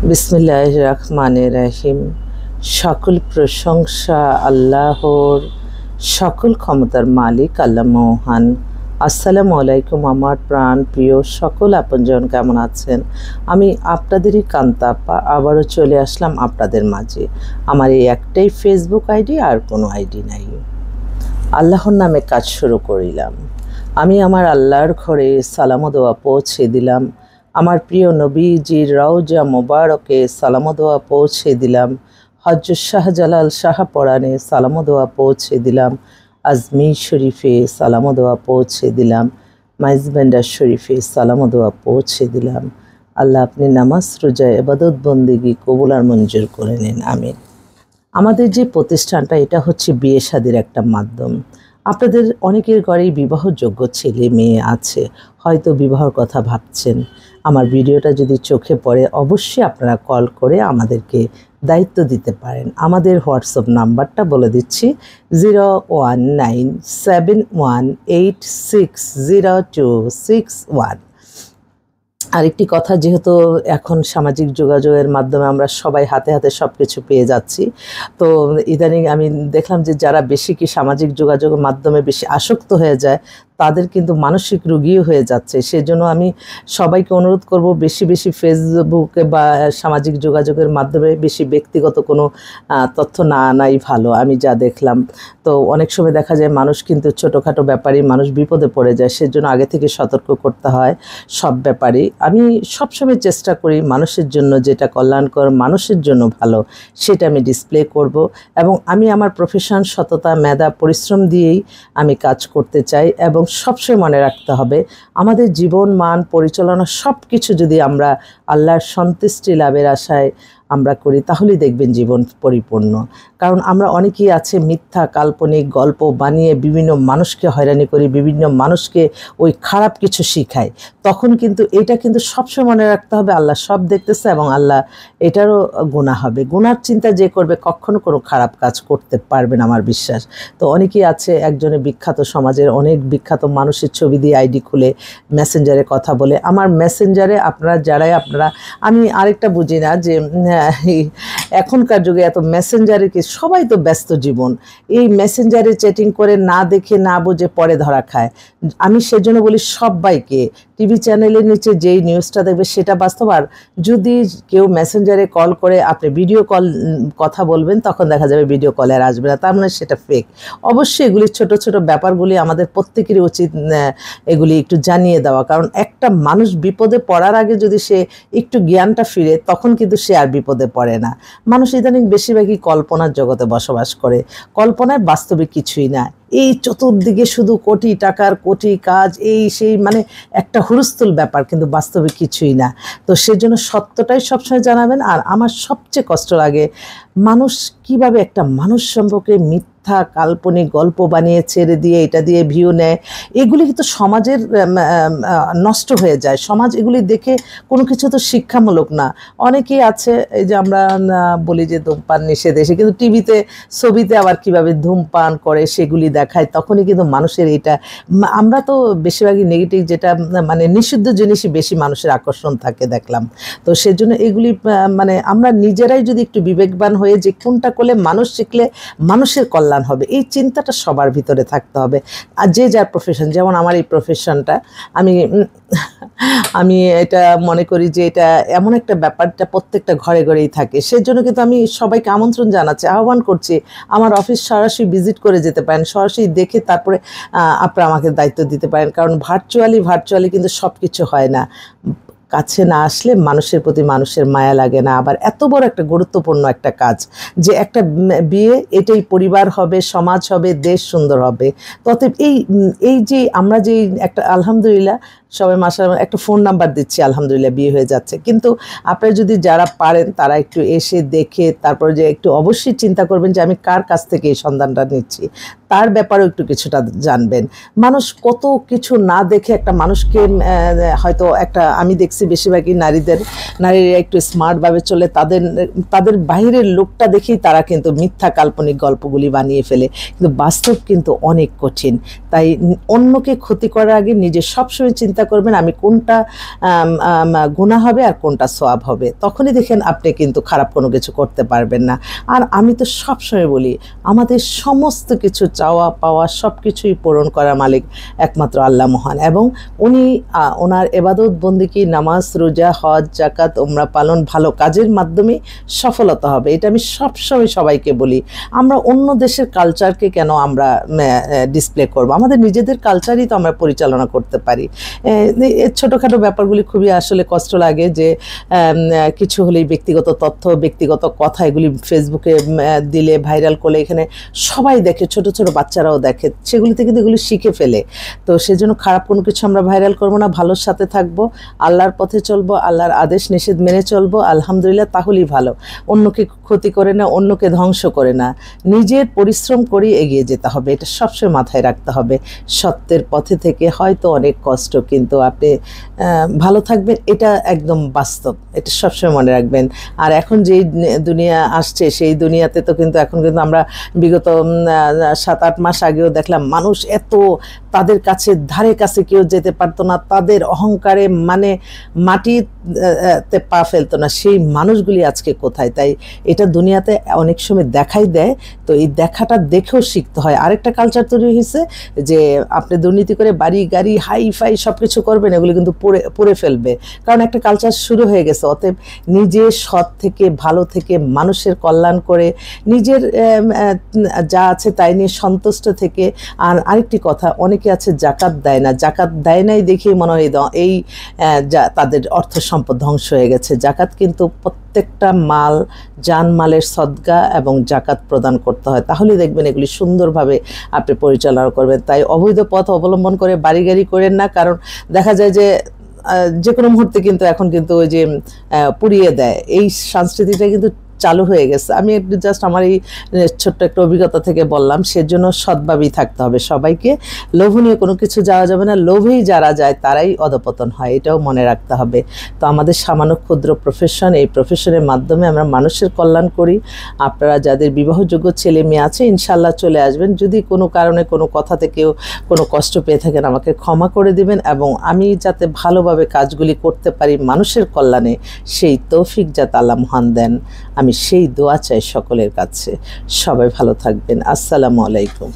বিসমিল্লাহির রহমানির রহিম। সকল প্রশংসা আল্লাহর, সকল ক্ষমতার মালিক আল্লাহ মহান। আসসালামু আলাইকুম আমার প্রাণ প্রিয় সকল আপনজন, কেমন আছেন? আমি আপনাদেরই কান্তাপ্পা আবারও চলে আসলাম আপনাদের মাঝে। আমার এই একটাই ফেসবুক আইডি, আর কোনো আইডি নাই। আল্লাহর নামে কাজ শুরু করিলাম। আমি আমার আল্লাহর ঘরে সালাম ও দোয়া পৌঁছে দিলাম। আমার প্রিয় নবীজির রওজা মোবারকে সালাম ও দোয়া পৌঁছে দিলাম। হযরত শাহজালাল শাহপরানে সালাম ও দোয়া পৌঁছে দিলাম। আজমির শরীফে সালাম ও দোয়া পৌঁছে দিলাম। মাইজবান্ডার শরীফে সালাম ও দোয়া পৌঁছে দিলাম। আল্লাহ আপনি নামাজ রোজা ইবাদত বন্দেগী কবুল আর মঞ্জুর করে নিন, আমিন। আমাদের যে প্রতিষ্ঠানটা, এটা হচ্ছে বিয়ে শাদির একটা মাধ্যম। আপনাদের অনেকের ঘরেই বিবাহযোগ্য ছেলে মেয়ে আছে, হয়তো বিবাহর কথা ভাবছেন। আমার ভিডিওটা যদি চোখে পড়ে অবশ্যই আপনারা কল করে আমাদেরকে দায়িত্ব দিতে পারেন। আমাদের হোয়াটসঅ্যাপ নাম্বারটা বলে দিচ্ছি, 01971860261। আরেকটি কথা, যেহেতু এখন সামাজিক যোগাযোগের মাধ্যমে আমরা সবাই হাতে হাতে সব কিছু পেয়ে যাচ্ছি, তো ইদানিং আমি দেখলাম যে যারা বেশি সামাজিক যোগাযোগের মাধ্যমে বেশি আসক্ত হয়ে যায়, তাদের কিন্তু মানসিক রোগীও হয়ে যাচ্ছে। সেজন্য আমি সবাইকে অনুরোধ করব, বেশি বেশি ফেসবুকে বা সামাজিক যোগাযোগের মাধ্যমে বেশি ব্যক্তিগত কোনো তথ্য না আনাই ভালো। আমি যা দেখলাম, তো অনেক সময় দেখা যায় মানুষ কিন্তু ছোটোখাটো ব্যাপারেই মানুষ বিপদে পড়ে যায়। সেজন্য আগে থেকে সতর্ক করতে হয় সব ব্যাপারেই। আমি সবসময় চেষ্টা করি মানুষের জন্য যেটা কল্যাণকর, মানুষের জন্য ভালো, সেটা আমি ডিসপ্লে করব। এবং আমি আমার প্রফেশন, সততা, মেধা, পরিশ্রম দিয়েই আমি কাজ করতে চাই। এবং সবসময় মনে রাখতে হবে, আমাদের জীবন মান পরিচালনা সব কিছু যদি আমরা আল্লাহর সন্তুষ্টি লাভের আশায় আমরা করি, তাহলেই দেখবেন জীবন পরিপূর্ণ। কারণ আমরা অনেকেই আছে মিথ্যা কাল্পনিক গল্প বানিয়ে বিভিন্ন মানুষকে হয়রানি করি, বিভিন্ন মানুষকে ওই খারাপ কিছু শিখাই। তখন কিন্তু এটা কিন্তু সবসময় মনে রাখতে হবে, আল্লাহ সব দেখতেছে এবং আল্লাহ এটারও গুনাহ হবে। গুনার চিন্তা যে করবে কখনো কোনো খারাপ কাজ করতে পারবে না, আমার বিশ্বাস। তো অনেকেই আছে, একজনের বিখ্যাত সমাজের অনেক বিখ্যাত মানুষের ছবি দিয়ে আইডি খুলে মেসেঞ্জারে কথা বলে। আমার মেসেঞ্জারে আপনারা আমি আরেকটা বুঝি না যে এখনকার যুগে এত মেসেঞ্জারে কি, সবাই তো ব্যস্ত জীবন, এই মেসেঞ্জারে চ্যাটিং করে না দেখে না বুঝে পরে ধরা খায়। আমি সেজন্য বলি সবাইকে, টিভি চ্যানেলের নিচে যেই নিউজটা দেখবে সেটা বাস্তব। আর যদি কেউ মেসেঞ্জারে কল করে আপনি ভিডিও কল কথা বলবেন, তখন দেখা যাবে ভিডিও কলে আর আসবে না, তার মানে সেটা ফেক। অবশ্যই এগুলি ছোট ছোট ব্যাপারগুলি আমাদের প্রত্যেকেরই উচিত এগুলি একটু জানিয়ে দেওয়া। কারণ একটা মানুষ বিপদে পড়ার আগে যদি সে একটু জ্ঞানটা ফিরে, তখন কিন্তু সে আর বিপদে পড়ে না। মানুষ ইদানিং বেশিরভাগই কল্পনার জগতে বসবাস করে, কল্পনায় বাস্তবে কিছুই না। এই চতুর্দিকে শুধু কোটি টাকার কোটি কাজ, এই সেই, মানে একটা হুলস্থুল ব্যাপার, কিন্তু বাস্তবে কিছুই না। তো সেজন্য সত্যটাই সবসময় জানাবেন। আর আমার সবচেয়ে কষ্ট লাগে, মানুষ কিভাবে একটা মানুষ সম্পর্কে মিথ্যা কাল্পনিক গল্প বানিয়ে ছেড়ে দিয়ে এটা দিয়ে ভিউ নেয়। এগুলি কিন্তু সমাজের নষ্ট হয়ে যায়। সমাজ এগুলি দেখে কোনো কিছু তো শিক্ষামূলক না। অনেকেই আছে, এই যে আমরা বলি যে ধূমপান নিষেধ, এসে কিন্তু টিভিতে ছবিতে আবার কিভাবে ধূমপান করে সেগুলি দেখায়, তখনই কিন্তু মানুষের এটা, আমরা তো বেশিরভাগই নেগেটিভ, যেটা মানে নিষিদ্ধ জিনিসই বেশি মানুষের আকর্ষণ থাকে দেখলাম। তো সেজন্য এগুলি মানে আমরা নিজেরাই যদি একটু বিবেকবান হয়ে যে কোনটা করলে মানুষ শিখলে মানুষের কল্যাণ হবে, এই চিন্তাটা সবার ভিতরে থাকতে হবে। আর যে যার প্রফেশন, যেমন আমার এই প্রফেশনটা, আমি এটা মনে করি যে এটা এমন একটা ব্যাপারটা প্রত্যেকটা ঘরে ঘরেই থাকে। সেজন্য কিন্তু আমি সবাইকে আমন্ত্রণ জানাচ্ছি, আহ্বান করছি, আমার অফিস সরাসরি ভিজিট করে যেতে পারেন, সরাসরি দেখে তারপরে আপনারা আমাকে দায়িত্ব দিতে পারেন। কারণ ভার্চুয়ালি কিন্তু সব কিছু হয় না। কাছে না আসলে মানুষের প্রতি মানুষের মায়া লাগে না। আবার এত বড় একটা গুরুত্বপূর্ণ একটা কাজ, যে একটা বিয়ে, এটাই পরিবার হবে, সমাজ হবে, দেশ সুন্দর হবে। অতএব এই যে আমরা যে একটা, আলহামদুলিল্লাহ সবাই মাশাআল্লাহ একটা ফোন নাম্বার দিচ্ছি, আলহামদুলিল্লাহ বিয়ে হয়ে যাচ্ছে। কিন্তু আপনারা যদি যারা পারেন তারা একটু এসে দেখে তারপরে যে একটু অবশ্যই চিন্তা করবেন যে আমি কার কাছ থেকে এই সন্ধানটা নিচ্ছি। তার ব্যাপারেও একটু কিছুটা জানবেন। মানুষ কত কিছু না দেখে একটা মানুষকে হয়তো একটা, আমি দেখছি বেশিরভাগই নারীরা একটু স্মার্টভাবে চলে, তাদের বাইরের লোকটা দেখেই তারা কিন্তু মিথ্যা কাল্পনিক গল্পগুলি বানিয়ে ফেলে, কিন্তু বাস্তব কিন্তু অনেক কঠিন। তাই অন্যকে ক্ষতি করার আগে নিজে সবসময় চিন্তা করবেন আমি কোনটা গুনাহ হবে আর কোনটা সওয়াব হবে, তখনই দেখেন আপনি কিন্তু খারাপ কোনো কিছু করতে পারবেন না। আর আমি তো সবসময় বলি আমাদের সমস্ত কিছু চাওয়া পাওয়া সব কিছুই পূরণ করার মালিক একমাত্র আল্লাহ মহান, এবং উনি ওনার ইবাদত বন্দেগী, নামাজ, রোজা, হজ, যাকাত, উমরা পালন ভালো কাজের মাধ্যমে সফলতা হবে। এটা আমি সবসময় সবাইকে বলি। আমরা অন্য দেশের কালচারকে কেন আমরা ডিসপ্লে করব? আমাদের নিজেদের কালচারই তো আমরা পরিচালনা করতে পারি। ছোটোখাটো ব্যাপারগুলি খুবই আসলে কষ্ট লাগে যে কিছু হলেই ব্যক্তিগত তথ্য, ব্যক্তিগত কথা এগুলি ফেসবুকে দিলে, ভাইরাল করলে এখানে সবাই দেখে, ছোট ছোট বাচ্চারাও দেখে, সেগুলিতে কিন্তু এগুলি শিখে ফেলে। তো সেজন্য খারাপ কোনো কিছু আমরা ভাইরাল করবো না, ভালোর সাথে থাকবো, আল্লাহর পথে চলবো, আল্লাহর আদেশ নিষেধ মেনে চলবো, আলহামদুলিল্লাহ, তাহলেই ভালো। অন্যকে ক্ষতি করে না, অন্যকে ধ্বংস করে না, নিজের পরিশ্রম করেই এগিয়ে যেতে হবে, এটা সবসময় মাথায় রাখতে হবে। সত্যের পথে থেকে হয়তো অনেক কষ্ট, কিন্তু আপনি ভালো থাকবেন, এটা একদম বাস্তব, এটা সবসময় মনে রাখবেন। আর এখন যেই দুনিয়া আসছে সেই দুনিয়াতে তো কিন্তু এখন কিন্তু আমরা বিগত 7-8 মাস আগেও দেখলাম মানুষ এত, তাদের কাছে ধারে কাছে কেউ যেতে পারতো না, তাদের অহংকারে মানে মাটিতে পা ফেলতো না, সেই মানুষগুলি আজকে কোথায়? তাই এটা দুনিয়াতে অনেক সময় দেখাই দেয়, তো এই দেখাটা দেখেও শিখতে হয়। আরেকটা কালচার তৈরি হয়েছে যে আপনি দুর্নীতি করে বাড়ি গাড়ি হাই ফাই সব কিছু করবেন, এগুলি কিন্তু পড়ে ফেলবে, কারণ একটা কালচার শুরু হয়ে গেছে। অতএব নিজে সৎ থেকে, ভালো থেকে, মানুষের কল্যাণ করে, নিজের যা আছে তাই নিয়ে সন্তুষ্ট থেকে। আর আরেকটি কথা, অনেকে আছে জাকাত দেয় না, জাকাত দেয় নাই দেখেই মনে হয় এই তাদের অর্থ সম্পদ ধ্বংস হয়ে গেছে। জাকাত কিন্তু প্রত্যেকটা মাল, জানমালের সদকা এবং জাকাত প্রদান করতে হয়, তাহলে দেখবেন এগুলি সুন্দরভাবে আপনি পরিচালনা করবেন। তাই অবৈধ পথ অবলম্বন করে বাড়ি গাড়ি করেন না, কারণ দেখা যায় যে কোনো মুহূর্তে কিন্তু এখন কিন্তু ওই যে পুড়িয়ে দেয়, এই সংস্কৃতিটা কিন্তু চালু হয়ে গেছে। আমি একটু জাস্ট আমার এই ছোট্ট একটা অভিজ্ঞতা থেকে বললাম। সেজন্য সৎভাবেই থাকতে হবে সবাইকে, লোভনীয় কোনো কিছু যাওয়া যাবে না, লোভেই যারা যায় তারাই অধপতন হয়, এটাও মনে রাখতে হবে। তো আমাদের সামান্য ক্ষুদ্র প্রফেশন, এই প্রফেশনের মাধ্যমে আমরা মানুষের কল্যাণ করি। আপনারা যাদের বিবাহযোগ্য ছেলে মেয়ে আছে ইনশাল্লাহ চলে আসবেন। যদি কোনো কারণে কোনো কথা থেকেও কোনো কষ্ট পেয়ে থাকেন আমাকে ক্ষমা করে দিবেন, এবং আমি যাতে ভালোভাবে কাজগুলি করতে পারি মানুষের কল্যাণে, সেই তৌফিক যাতে আল্লাহ মহান দেন, আমি সেই দোয়া চাই সকলের কাছে। সবাই ভালো থাকবেন। আসসালামু আলাইকুম।